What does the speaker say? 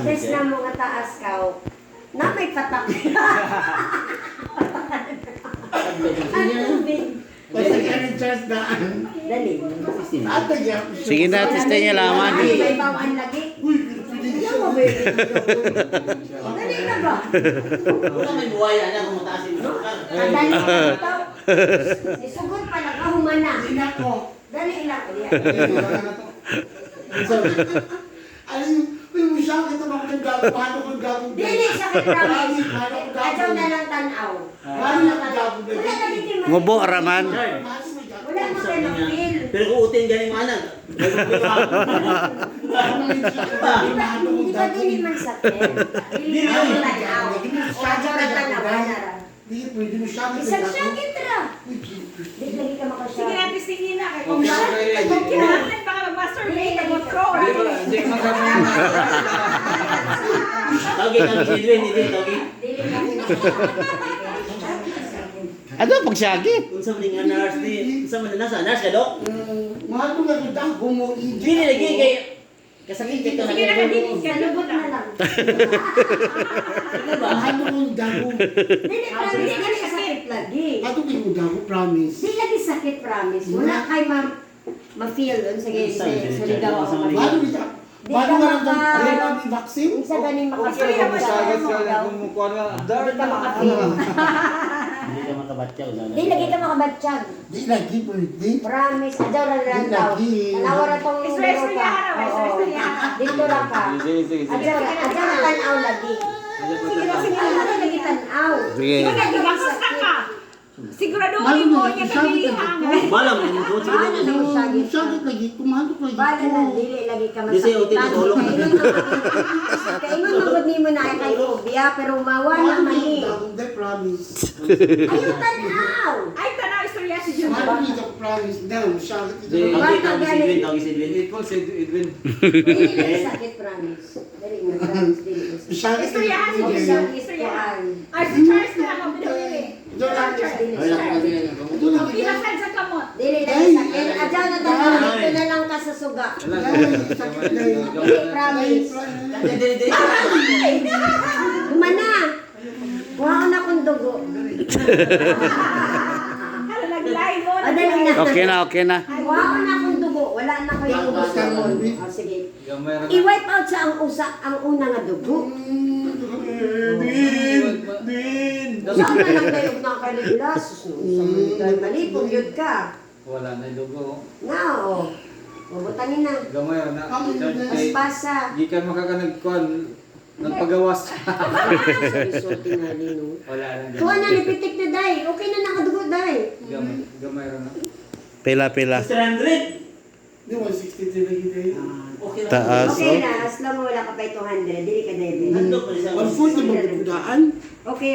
Pag-test na mo nga taas ka, na may patak. Ang tubig. Basta ka rin Charles daan. Dali. Ato niya. Sige na, testa niya laman. Ay, may bawaan lagi. Uy, pinig Ayaw siya. mo ba yun? Dali na ba? Wala may buhaya na kung mataasin mo. Dali na ito. Isugod pa lang, humana. Hindi na ko. Dali lang. Ano yung, uy, masyakit naman ako ng gago. Paano kong gago? Dili, sakit promise. Adyaw na lang tanaw. Paano na kong gago? Wala na din man. Ngubo raman. Wala mo kayo ng feel. Pero kung utin galing mo anak. Di ba dili man sakit? Dili man tanaw. O adyaw na tanaw. Wala ra. Hindi, pwede mo siya. Isang sakit ra. Di lagi ka Sige makasya. natin sige na. Kung Okay, bakit okay. kailangan baka mag-masturbate ang motor. Hindi magkakaroon. Tawagin kami si Edwin, hindi tawagin. Dili lagi Ano pag syagi? Kung sa mga nurse ni, sa mga nasa nurse ka dok? Mahal mo nga kung dago mo. Hindi lagi kay kasakit kay ka Sige na kadinig ka. Salubot na lang. Mahal mo kung dago. Dili promise, dili ka sakit lagi. Ato kayo mo dago, promise. Di lagi sakit promise. Wala kay ma-feel dun sa ligaw ako. Mahal mo siya. Mahal mo nga lang dago ng vaccine. Isa ganing Sige makasaya na Masagat mo ka na daw. kung mukha na. Di ka makafeel. Hindi ka makabatyaw na. Di lagi ka makabatsyag. Di lagi, pwede. Promise, adyaw lang lang daw. Lagi. Tanawa ra tong Stress laro free ka. ka na, stress free ka na. Dito lang ka. Sige, sige, sige. Adyaw na tanaw lagi. Sige na, sige Ano na. na lagi tanaw? Sige. Sige na, gigastos na ka. Siguraduhin mo niya kabilihan. Malam mo ko sige Ano na. na mo siya? Masyakit lagi. Kumahanto ko lagi. Bala na, dili lagi ka Di siya utin masakitan. sa ulo. Kaingon magod nimo na ay kay phobia, pero mawala man ni. Hindi, promise. Ayaw tanaw! Ay, tanaw, istorya si Jun. Mahal mo siya, promise. Daw, masyakit ito. Tawagin si Edwin, tawagin si Edwin. Equal si Edwin. Dili lagi sakit, promise. Dili mo, promise, dili mo. Masyakit Istoryahan si lagi. Jun. Istoryahan. Ay, si Charles na ako binawili. Ito lang. Ay, lang ko Ito lang. Pilasan sa kamot. Dili lagi sakit. Adyaw na tanaw, dito na lang ka sa suga. Dili, promise. Humana! Kuhaon na kong dugo. Hala, nag-live mo. O, dali na. Okay na, okay na. Kuhaon na akong dugo. Wala na ko yung ubos na mo. O, sige. Gamay ra na. I-wipe out sa ang una nga dugo. Din. Saan na lang dayog na kalilas? Malipong yun ka. Wala na yung dugo. Na, o. Mabutangin na. Gamay ra na. Paspasa. Di ka makakanagkuhan ng pagawas. Sulti nga lino. Wala na. Kuha na, lipitik na day. Okay na nakadugo day. Gamay ra na. Pila-pila. 300. Di 163 lagi tayo. Okay lang. Taas. Okay na, as long wala ka pa 200, dili ka debe. Handok pa siya. 140 ba magdaan? Okay